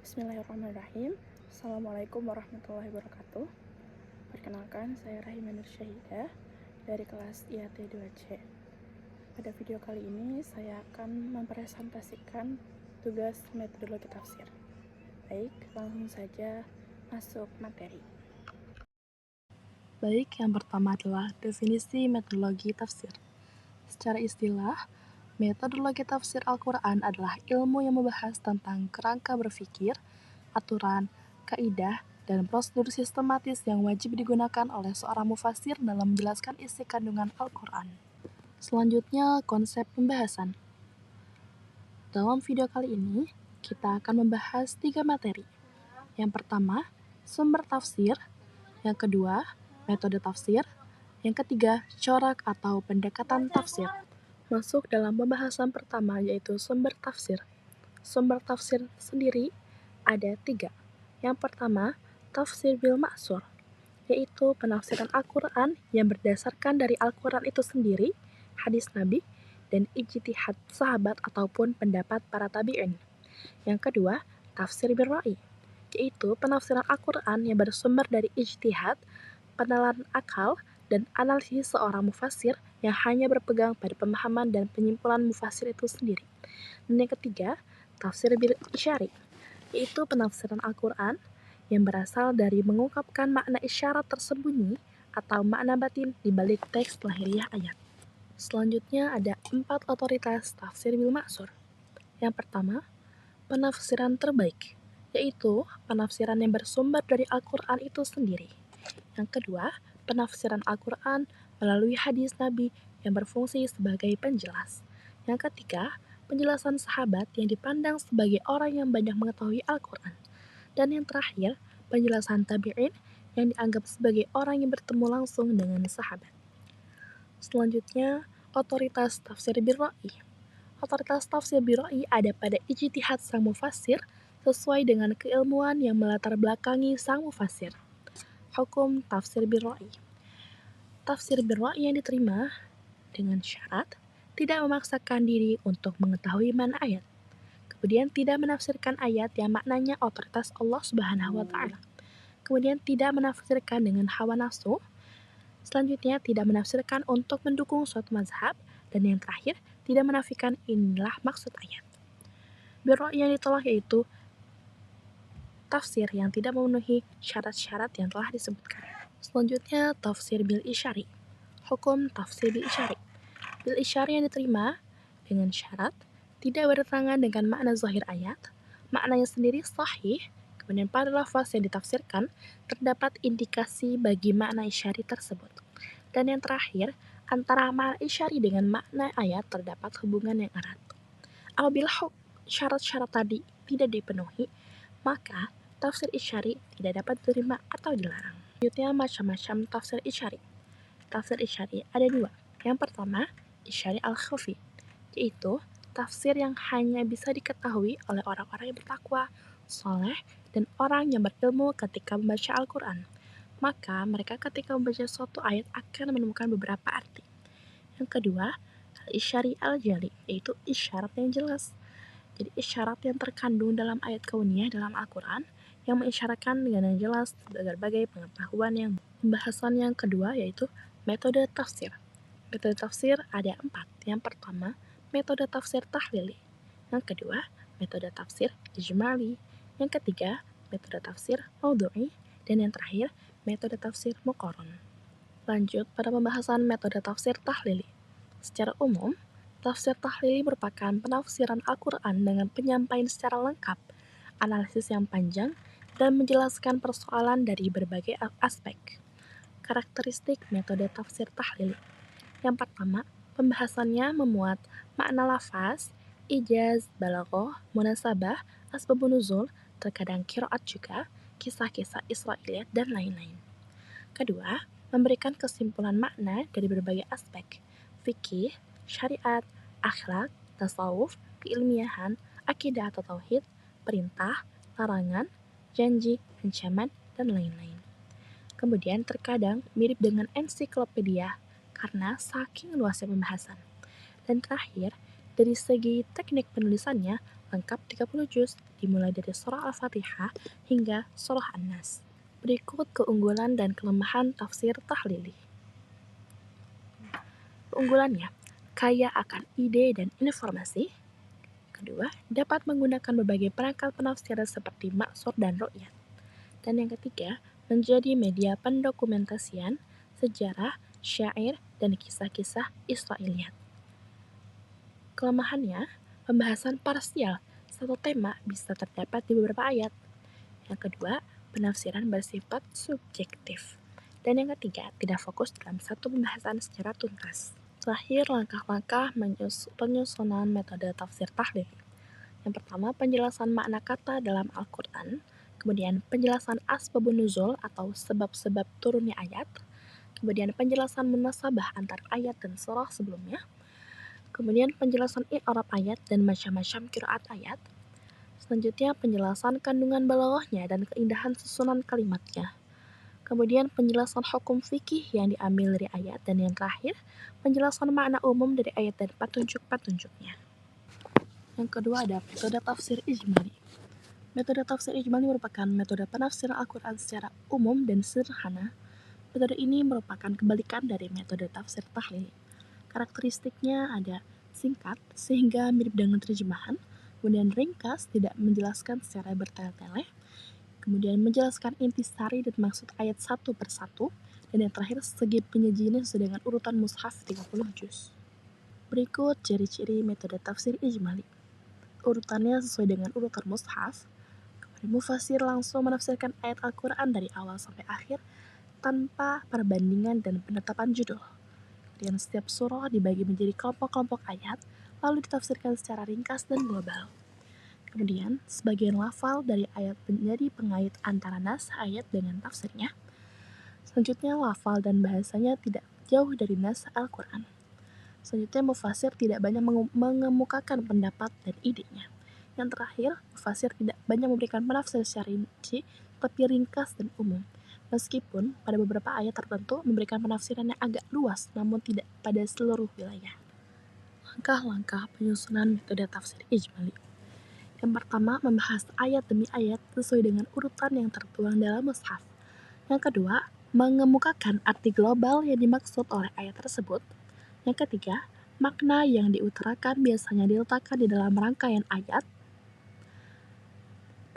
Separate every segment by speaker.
Speaker 1: Bismillahirrahmanirrahim. Assalamualaikum warahmatullahi wabarakatuh. Perkenalkan, saya Rahima Nur Syahidah dari kelas IAT 2C. Pada video kali ini, saya akan mempresentasikan tugas metodologi tafsir. Baik, langsung saja masuk materi.
Speaker 2: Baik, yang pertama adalah definisi metodologi tafsir. Secara istilah, metodologi tafsir Al-Quran adalah ilmu yang membahas tentang kerangka berpikir, aturan, kaidah, dan prosedur sistematis yang wajib digunakan oleh seorang mufasir dalam menjelaskan isi kandungan Al-Quran. Selanjutnya, konsep pembahasan. Dalam video kali ini, kita akan membahas 3 materi. Yang pertama, sumber tafsir. Yang kedua, metode tafsir. Yang ketiga, corak atau pendekatan tafsir. Masuk dalam pembahasan pertama, yaitu sumber tafsir. Sumber tafsir sendiri ada 3. Yang pertama, tafsir bil ma'sur, yaitu penafsiran Al-Quran yang berdasarkan dari Al-Quran itu sendiri, hadis Nabi, dan ijtihad sahabat ataupun pendapat para tabi'in. Yang kedua, tafsir bil ra'i, yaitu penafsiran Al-Quran yang bersumber dari ijtihad, penalaran akal, dan analisis seorang mufasir yang hanya berpegang pada pemahaman dan penyimpulan mufasir itu sendiri. Dan yang ketiga, tafsir bil isyari, yaitu penafsiran Al-Quran yang berasal dari mengungkapkan makna isyarat tersembunyi atau makna batin di balik teks lahiriah ayat. Selanjutnya ada 4 otoritas tafsir bil ma'sur. Yang pertama, penafsiran terbaik, yaitu penafsiran yang bersumber dari Al-Quran itu sendiri. Yang kedua, penafsiran Al-Quran melalui hadis Nabi yang berfungsi sebagai penjelas. Yang ketiga, penjelasan sahabat yang dipandang sebagai orang yang banyak mengetahui Al-Quran. Dan yang terakhir, penjelasan tabi'in yang dianggap sebagai orang yang bertemu langsung dengan sahabat. Selanjutnya, otoritas tafsir bil ra'i. Otoritas tafsir bil ra'i ada pada ijtihad sang mufasir sesuai dengan keilmuan yang melatar belakangi sang mufasir. Hukum tafsir bil ra'i. Tafsir bil ra'i yang diterima dengan syarat tidak memaksakan diri untuk mengetahui makna ayat. Kemudian tidak menafsirkan ayat yang maknanya otoritas Allah Subhanahu wa taala. Kemudian tidak menafsirkan dengan hawa nafsu. Selanjutnya tidak menafsirkan untuk mendukung suatu mazhab, dan yang terakhir tidak menafikan inilah maksud ayat. Bil ra'i yang ditolak yaitu tafsir yang tidak memenuhi syarat-syarat yang telah disebutkan. Selanjutnya, tafsir bil isyari. Hukum tafsir bil isyari. Bil isyari yang diterima dengan syarat tidak bertentangan dengan makna zahir ayat, maknanya sendiri sahih, kemudian pada lafaz yang ditafsirkan terdapat indikasi bagi makna isyari tersebut. Dan yang terakhir, antara makna isyari dengan makna ayat terdapat hubungan yang erat. Apabila syarat-syarat tadi tidak dipenuhi, maka tafsir isyari tidak dapat diterima atau dilarang. Selanjutnya, macam-macam tafsir isyari. Tafsir isyari ada 2. Yang pertama, isyari al-khafi, yaitu tafsir yang hanya bisa diketahui oleh orang-orang yang bertakwa, soleh, dan orang yang berilmu ketika membaca Al-Quran. Maka mereka ketika membaca suatu ayat akan menemukan beberapa arti. Yang kedua, al-isyari al-jali, yaitu isyarat yang jelas. Jadi isyarat yang terkandung dalam ayat kauniyah dalam Al-Quran yang mengisyaratkan dengan yang jelas berbagai pengetahuan yang. Pembahasan yang kedua yaitu metode tafsir. Metode tafsir ada 4. Yang pertama, metode tafsir tahlili. Yang kedua, metode tafsir ijmali. Yang ketiga, metode tafsir maudhu'i. Dan yang terakhir, metode tafsir muqarron. Lanjut pada pembahasan metode tafsir tahlili. Secara umum, tafsir tahlili merupakan penafsiran Al-Quran dengan penyampaian secara lengkap, analisis yang panjang, dan menjelaskan persoalan dari berbagai aspek. Karakteristik metode tafsir tahlili. Yang pertama, pembahasannya memuat makna lafaz, ijaz, balaghah, munasabah, asbabun nuzul, terkadang qiraat juga, kisah-kisah Israiliyat, dan lain-lain. Kedua, memberikan kesimpulan makna dari berbagai aspek, fikih, syariat, akhlak, tasawuf, keilmiahan, akidah atau tauhid, perintah, larangan, janji, ancaman, dan lain-lain. Kemudian terkadang mirip dengan ensiklopedia karena saking luasnya pembahasan. Dan terakhir, dari segi teknik penulisannya lengkap 30 juz, dimulai dari surah Al-Fatihah hingga surah An-Nas. Berikut keunggulan dan kelemahan tafsir tahlili. Keunggulannya, kaya akan ide dan informasi. Kedua, dapat menggunakan berbagai perangkat penafsiran seperti maksur dan ru'yat. Dan yang ketiga, menjadi media pendokumentasian, sejarah, syair, dan kisah-kisah Israiliyat. Kelemahannya, pembahasan parsial, satu tema bisa terdapat di beberapa ayat. Yang kedua, penafsiran bersifat subjektif. Dan yang ketiga, tidak fokus dalam satu pembahasan secara tuntas. Terakhir, langkah-langkah penyusunan metode tafsir tahlil. Yang pertama, penjelasan makna kata dalam Al-Quran. Kemudian, penjelasan asbabun nuzul atau sebab-sebab turunnya ayat. Kemudian, penjelasan munasabah antar ayat dan surah sebelumnya. Kemudian, penjelasan i'rab ayat dan macam-macam qiraat ayat. Selanjutnya, penjelasan kandungan balaghahnya dan keindahan susunan kalimatnya. Kemudian, penjelasan hukum fikih yang diambil dari ayat. Dan yang terakhir, penjelasan makna umum dari ayat dan petunjuk-petunjuknya. Yang kedua ada metode tafsir ijmali. Metode tafsir ijmali merupakan metode penafsiran Al-Quran secara umum dan sederhana. Metode ini merupakan kebalikan dari metode tafsir tahlil. Karakteristiknya ada singkat, sehingga mirip dengan terjemahan, kemudian ringkas, tidak menjelaskan secara bertele-tele, kemudian menjelaskan intisari dan maksud ayat satu persatu, dan yang terakhir segi penyajiannya sesuai dengan urutan mushaf 30 juz. Berikut ciri-ciri metode tafsir ijmali. Urutannya sesuai dengan urutan mushaf. Kemudian mufasir langsung menafsirkan ayat Al-Quran dari awal sampai akhir tanpa perbandingan dan penetapan judul. Kemudian setiap surah dibagi menjadi kelompok-kelompok ayat, lalu ditafsirkan secara ringkas dan global. Kemudian, sebagian lafal dari ayat menjadi pengait antara nas ayat dengan tafsirnya. Selanjutnya, lafal dan bahasanya tidak jauh dari nas Al-Quran. Selanjutnya, mufasir tidak banyak mengemukakan pendapat dan idenya. Yang terakhir, mufasir tidak banyak memberikan penafsir secara rinci, tapi ringkas dan umum. Meskipun pada beberapa ayat tertentu memberikan penafsiran yang agak luas, namun tidak pada seluruh wilayah. Langkah-langkah penyusunan metode tafsir ijmali. Yang pertama, membahas ayat demi ayat sesuai dengan urutan yang tertuang dalam mushaf. Yang kedua, mengemukakan arti global yang dimaksud oleh ayat tersebut. Yang ketiga, makna yang diutarakan biasanya diletakkan di dalam rangkaian ayat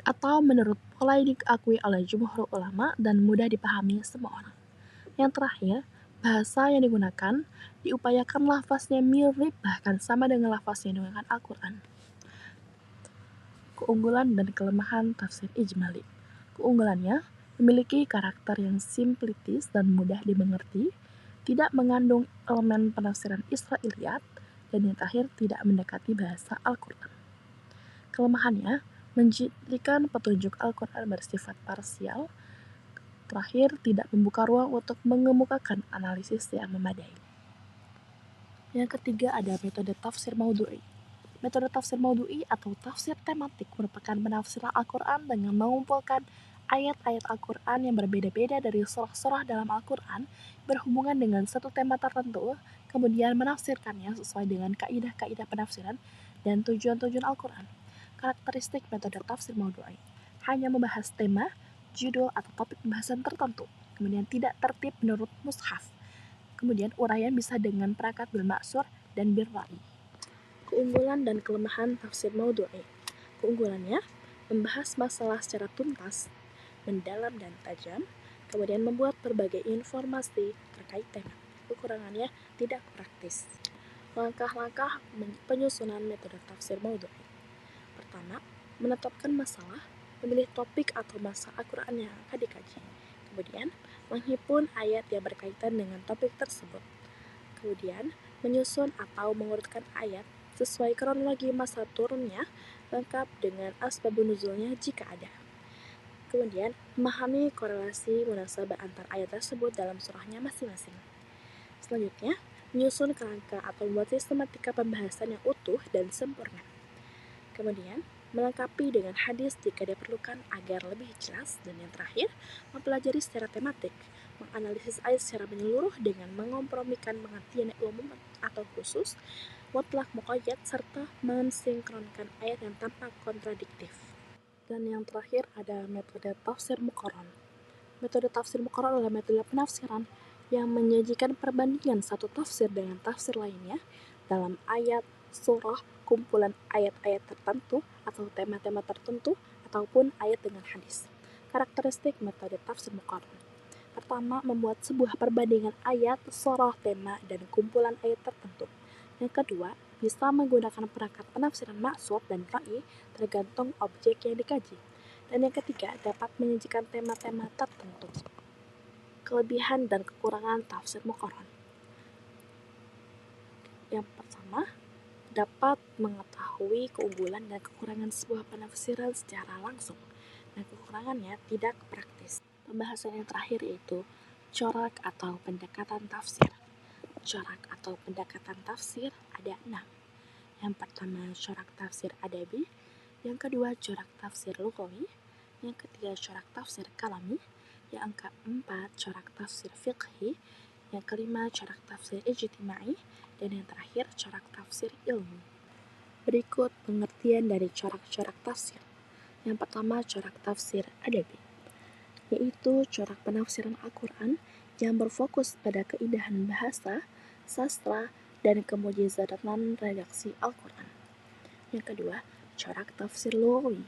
Speaker 2: atau menurut pola yang diakui oleh jumhur ulama dan mudah dipahami semua orang. Yang terakhir, bahasa yang digunakan diupayakan lafaznya mirip bahkan sama dengan lafaz yang digunakan Al-Quran. Keunggulan dan kelemahan tafsir ijmali. Keunggulannya, memiliki karakter yang simplitis dan mudah dimengerti, tidak mengandung elemen penafsiran Israiliyat, dan yang terakhir tidak mendekati bahasa Al-Quran. Kelemahannya, menjadikan petunjuk Al-Quran bersifat parsial. Terakhir, tidak membuka ruang untuk mengemukakan analisis yang memadai. Yang ketiga ada metode tafsir maudhu'i. Metode tafsir maudhu'i atau tafsir tematik merupakan penafsiran Al-Quran dengan mengumpulkan ayat-ayat Al-Quran yang berbeda-beda dari surah-surah dalam Al-Quran berhubungan dengan satu tema tertentu, kemudian menafsirkannya sesuai dengan kaidah-kaidah penafsiran dan tujuan-tujuan Al-Quran. Karakteristik metode tafsir maudhu'i hanya membahas tema, judul, atau topik pembahasan tertentu, kemudian tidak tertib menurut mushaf. Kemudian uraian bisa dengan perangkat bil maksur dan bil ra'i. Keunggulan dan kelemahan tafsir maudhu'i. Keunggulannya, membahas masalah secara tuntas, mendalam dan tajam, kemudian membuat berbagai informasi terkait tema. Kekurangannya tidak praktis. Langkah-langkah penyusunan metode tafsir maudhu'i. Pertama, menetapkan masalah, memilih topik atau masa Al-Quran yang akan dikaji. Kemudian, menghimpun ayat yang berkaitan dengan topik tersebut. Kemudian, menyusun atau mengurutkan ayat sesuai kronologi masa turunnya, lengkap dengan asbabun nuzulnya jika ada. Kemudian, memahami korelasi munasabah antar ayat tersebut dalam surahnya masing-masing. Selanjutnya, menyusun kerangka atau membuat sistematika pembahasan yang utuh dan sempurna. Kemudian, melengkapi dengan hadis jika diperlukan agar lebih jelas. Dan yang terakhir, mempelajari secara tematik, menganalisis ayat secara menyeluruh dengan mengompromikan pengertian yang umum atau khusus,
Speaker 1: mutlak muqayyad, serta mensinkronkan ayat yang tampak kontradiktif. Dan yang terakhir ada metode tafsir muqarran. Metode tafsir muqarrar adalah metode penafsiran yang menyajikan perbandingan satu tafsir dengan tafsir lainnya dalam ayat, surah, kumpulan ayat-ayat tertentu atau tema-tema tertentu, ataupun ayat dengan hadis. Karakteristik metode tafsir muqarrar. Pertama, membuat sebuah perbandingan ayat, surah, tema, dan kumpulan ayat tertentu. Yang kedua, bisa menggunakan perangkat penafsiran maksud dan ra'i tergantung objek yang dikaji. Dan yang ketiga, dapat menyajikan tema-tema tertentu. Kelebihan dan kekurangan tafsir muqarrar. Yang pertama, dapat mengetahui keunggulan dan kekurangan sebuah penafsiran secara langsung. Dan kekurangannya tidak praktis. Pembahasan yang terakhir yaitu corak atau pendekatan tafsir. Corak atau pendekatan tafsir ada 6. Yang pertama, corak tafsir adabi. Yang kedua, corak tafsir lughawi. Yang ketiga, corak tafsir kalami. Yang keempat, corak tafsir fiqhi. Yang kelima, corak tafsir ijtimai. Dan yang terakhir, corak tafsir ilmu. Berikut pengertian dari corak-corak tafsir. Yang pertama, corak tafsir adabi, yaitu corak penafsiran Al-Quran yang berfokus pada keindahan bahasa, sastra, dan kemujizatan redaksi Al-Quran. Yang kedua, corak tafsir lughawi,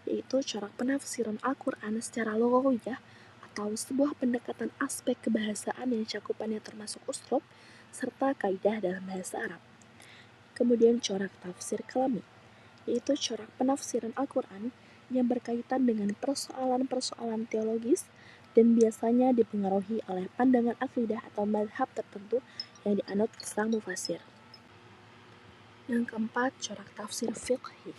Speaker 1: yaitu corak penafsiran Al-Quran secara lughawiyah atau sebuah pendekatan aspek kebahasaan yang cakupannya termasuk uslub serta kaidah dalam bahasa Arab. Kemudian corak tafsir kalami, yaitu corak penafsiran Al-Quran yang berkaitan dengan persoalan-persoalan teologis dan biasanya dipengaruhi oleh pandangan akidah atau madhab tertentu yang dianut sang mufasir. Yang keempat, corak tafsir fiqhi,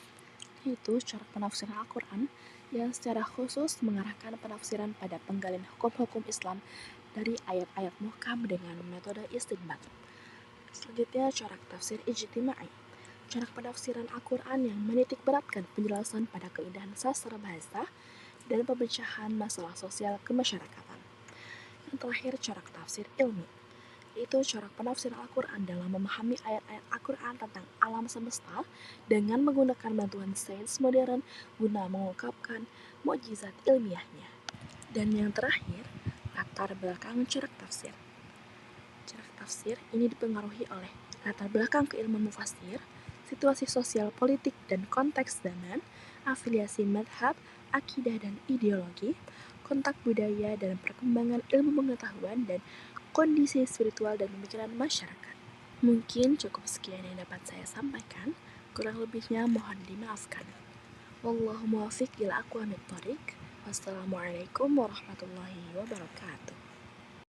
Speaker 1: yaitu corak penafsiran Al-Quran yang secara khusus mengarahkan penafsiran pada penggalian hukum-hukum Islam dari ayat-ayat muhkam dengan metode istinbat. Selanjutnya, corak tafsir ijtimai, corak penafsiran Al-Quran yang menitikberatkan penjelasan pada keindahan sastra bahasa dan pemecahan masalah sosial kemasyarakatan. Yang terakhir, corak tafsir ilmi, yaitu corak penafsiran Al-Quran dalam memahami ayat-ayat Al-Quran tentang alam semesta dengan menggunakan bantuan sains modern guna mengungkapkan mukjizat ilmiahnya. Dan yang terakhir, latar belakang corak tafsir. Corak tafsir ini dipengaruhi oleh latar belakang keilmuan mufasir, situasi sosial politik dan konteks zaman, afiliasi madhab, akidah dan ideologi, kontak budaya dan perkembangan ilmu pengetahuan, dan kondisi spiritual dan pemikiran masyarakat. Mungkin cukup sekian yang dapat saya sampaikan, kurang lebihnya mohon dimaafkan. Wallahu muwaffiq ila aqwamit thoriq. Wassalamualaikum warahmatullahi wabarakatuh.